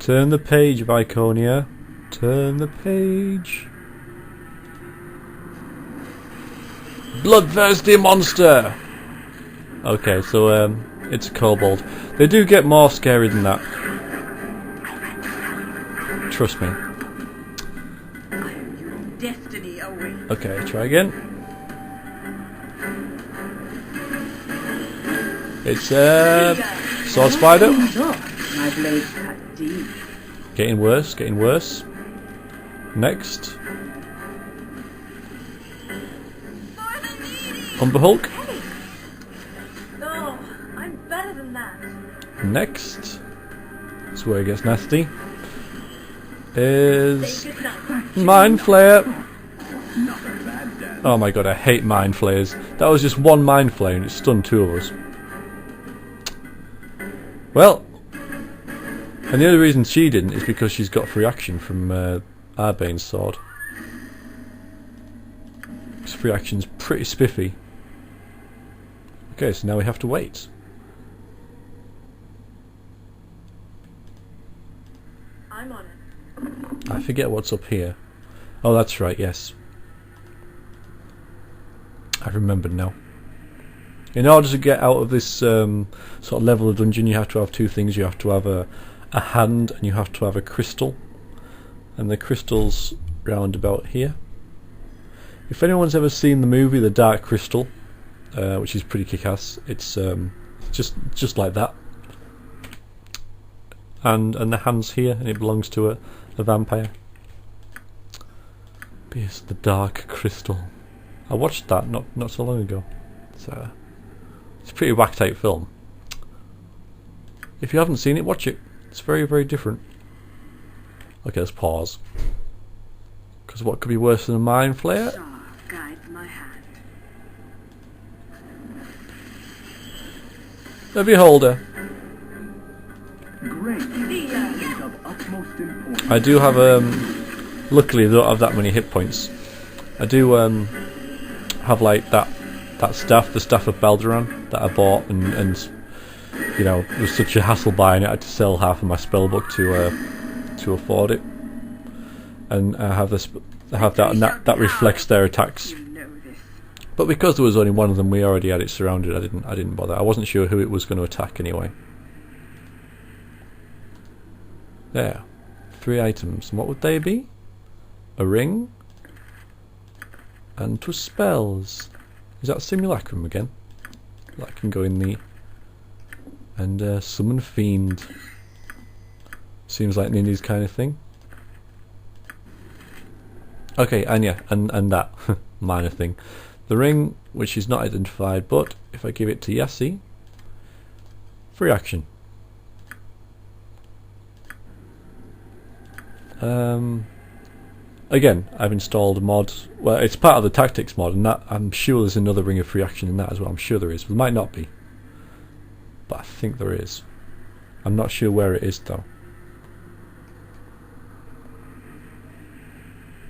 Turn the page, Viconia. Turn the page. Bloodthirsty monster! Okay, so it's a kobold. They do get more scary than that. Trust me. Destiny awaits. Okay, try again. It's sword spider. Look, my blade cut deep. Getting worse, getting worse. Next. Umber Hulk. Hey. Oh, I'm better than that. Next. That's where it gets nasty. Is Mind Flayer. Oh my god, I hate Mind Flayers. That was just one Mind Flayer and it stunned two of us. Well, and the other reason she didn't is because she's got free action from Arbeyn's sword. His free action's pretty spiffy. Okay, so now we have to wait. I'm on it. I forget what's up here. Oh, that's right, yes. I remembered now. In order to get out of this sort of level of dungeon, you have to have two things. You have to have a hand and you have to have a crystal. And the crystal's round about here. If anyone's ever seen the movie The Dark Crystal, which is pretty kick-ass, it's just like that. And the hand's here, and it belongs to a vampire. But yes, The Dark Crystal. I watched that not so long ago. It's a pretty whacked out film. If you haven't seen it, watch it. It's very, very different. Okay, let's pause. Because what could be worse than a Mind Flayer? Guide my hand. The Beholder. I do have luckily I don't have that many hit points. I do have like that staff, the staff of Baldur that I bought and you know, it was such a hassle buying it. I had to sell half of my spellbook to afford it. And I have this, that, and that reflects their attacks. But because there was only one of them, we already had it surrounded. I didn't bother. I wasn't sure who it was going to attack anyway. There, 3 items. And what would they be? A ring and 2 spells. Is that Simulacrum again? That can go in the and summon fiend. Seems like Nindy's kind of thing. Okay, and yeah, and that minor thing. The ring, which is not identified, but if I give it to Yassi, free action. Again, I've installed a mod. Well, it's part of the tactics mod, and that I'm sure there's another ring of free action in that as well. I'm sure there is. There might not be, but I think there is. I'm not sure where it is though.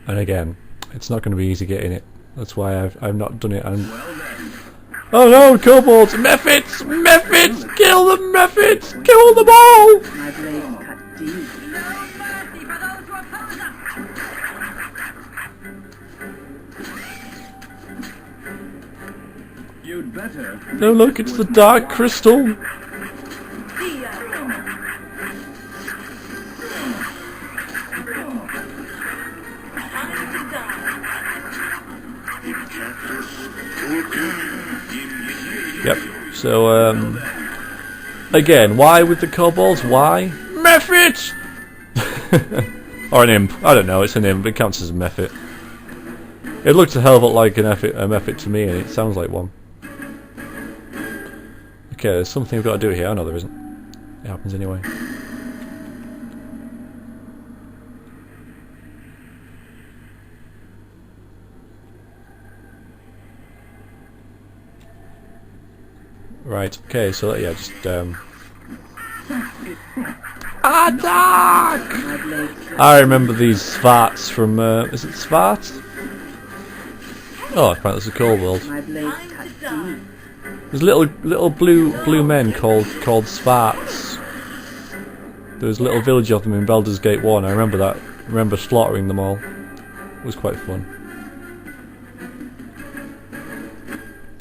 And again, it's not going to be easy getting it. That's why I've not done it. Oh no, kobolds! Mephits! Mephits! Kill the Mephits! Kill them all! My blade cut deep. You'd better. No, look, it's the Dark Crystal. Yep. So, again, why with the kobolds? Why? Mephit! Or an imp. I don't know, it's an imp. It counts as a mephit. It looks a hell of a lot like a mephit to me, and it sounds like one. Okay, there's something we've got to do here. Oh no, there isn't. It happens anyway. Right, okay, so yeah, just attack! I remember these svarts from is it svart? Oh, apparently it's a kobold. There's little blue men called svarts. There was a little village of them in Baldur's Gate 1. I remember that. I remember slaughtering them all. It was quite fun.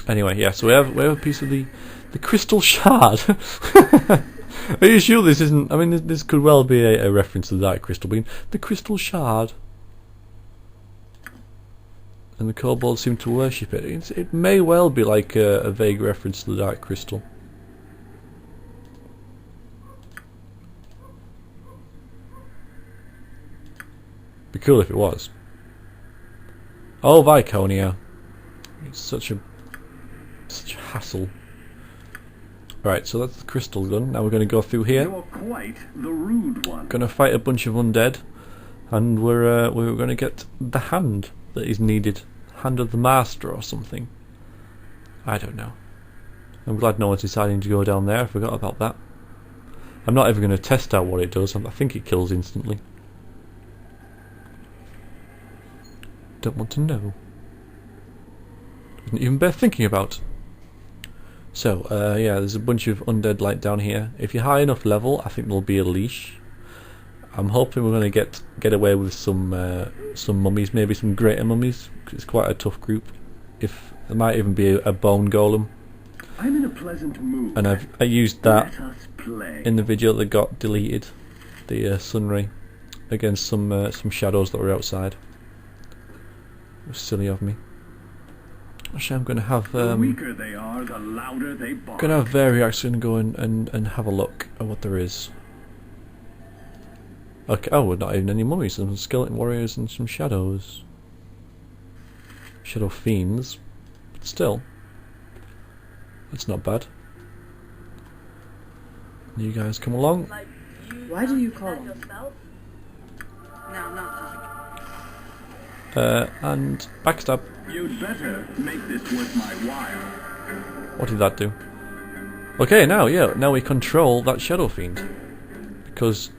Anyway, yeah. So we have a piece of the crystal shard. Are you sure this isn't? I mean, this could well be a reference to the Dark Crystal being the crystal shard. And the kobolds seem to worship it. It may well be like a vague reference to the Dark Crystal. Be cool if it was. Oh, Viconia. It's such a hassle. Right, so that's the crystal done. Now we're going to go through here. You're quite the rude one. Going to fight a bunch of undead, and we're going to get the hand that is needed. Hand of the Master or something. I don't know. I'm glad no one's deciding to go down there. I forgot about that. I'm not ever going to test out what it does. I think it kills instantly. Don't want to know. Doesn't even bear thinking about. So, yeah, there's a bunch of undead light down here. If you're high enough level, I think there'll be a leash. I'm hoping we're going to get away with some mummies, maybe some greater mummies, because it's quite a tough group. If there might even be a bone golem. I'm in a pleasant mood. And I used that Let us play. in the video that got deleted, the sunray, against some shadows that were outside. It was silly of me. Actually, I'm going to have The weaker they are, the louder they bark. going to have Variax and go and have a look at what there is. Okay, oh, not even any mummies, some skeleton warriors and some shadows. Shadow fiends. But still. That's not bad. You guys come along. Like Why do you call that him? yourself? No, not And backstab. You'd better make this worth my while. What did that do? Okay, now we control that shadow fiend. Because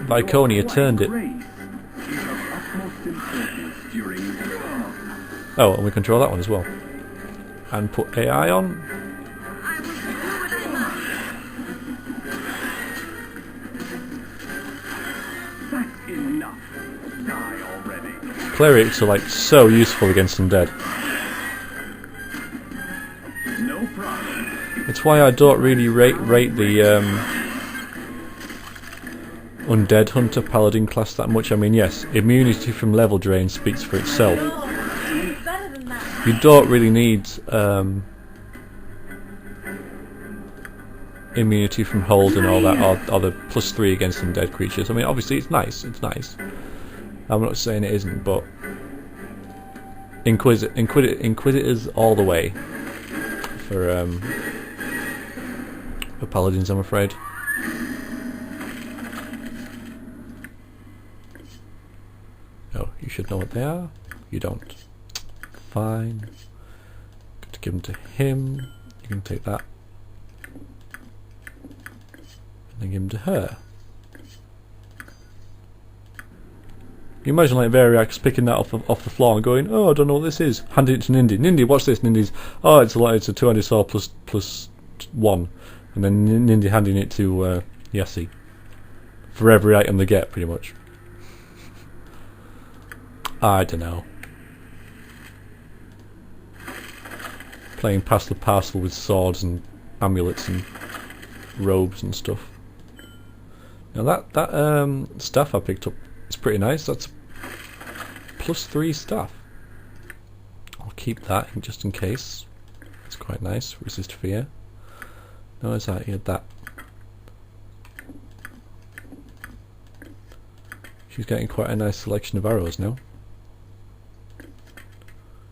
Viconia turned it. Grace is of utmost importance during the Oh, and we control that one as well. And put AI on. I will do what I must. That's enough. Die already. Clerics are like so useful against undead. No problem. It's why I don't really rate the undead hunter paladin class that much. I mean, yes, immunity from level drain speaks for itself. No, I'm better than that. You don't really need immunity from hold and all that, or the +3 against undead creatures. I mean, obviously it's nice. I'm not saying it isn't, but Inquisitors all the way for paladins, I'm afraid. Oh, you should know what they are. You don't. Fine. Got to give them to him. You can take that. And then give them to her. You imagine like Variax picking that off the floor and going, oh, I don't know what this is. Handing it to Nindy. Nindy, what's this? Nindy's, oh, it's a 200 sword plus 1. And then Nindy handing it to Yassi. For every item they get, pretty much. I don't know. Playing pass the parcel with swords and amulets and robes and stuff. Now that staff I picked up is pretty nice. That's +3 staff. I'll keep that just in case. It's quite nice. Resist fear. Notice that he had that. She's getting quite a nice selection of arrows now.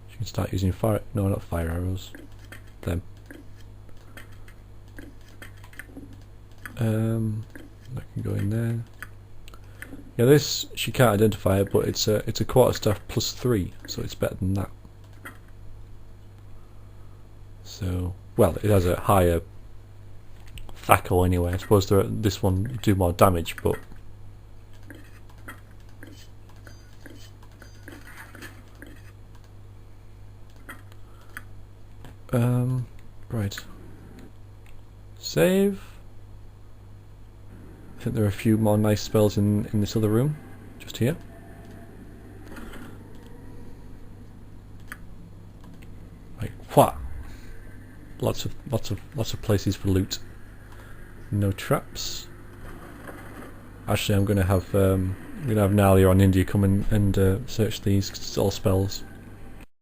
She can start using fire. No, not fire arrows. Them. That can go in there. Yeah, this she can't identify it, but it's a quarterstaff +3, so it's better than that. So, well, it has a higher THAC0 anyway. I suppose this one do more damage, but right. Save. think there are a few more nice spells in this other room, just here. Right, what? Lots of places for loot. No traps. Actually, I'm gonna have Nalia or Ninja come in and search these 'cause it's all spells.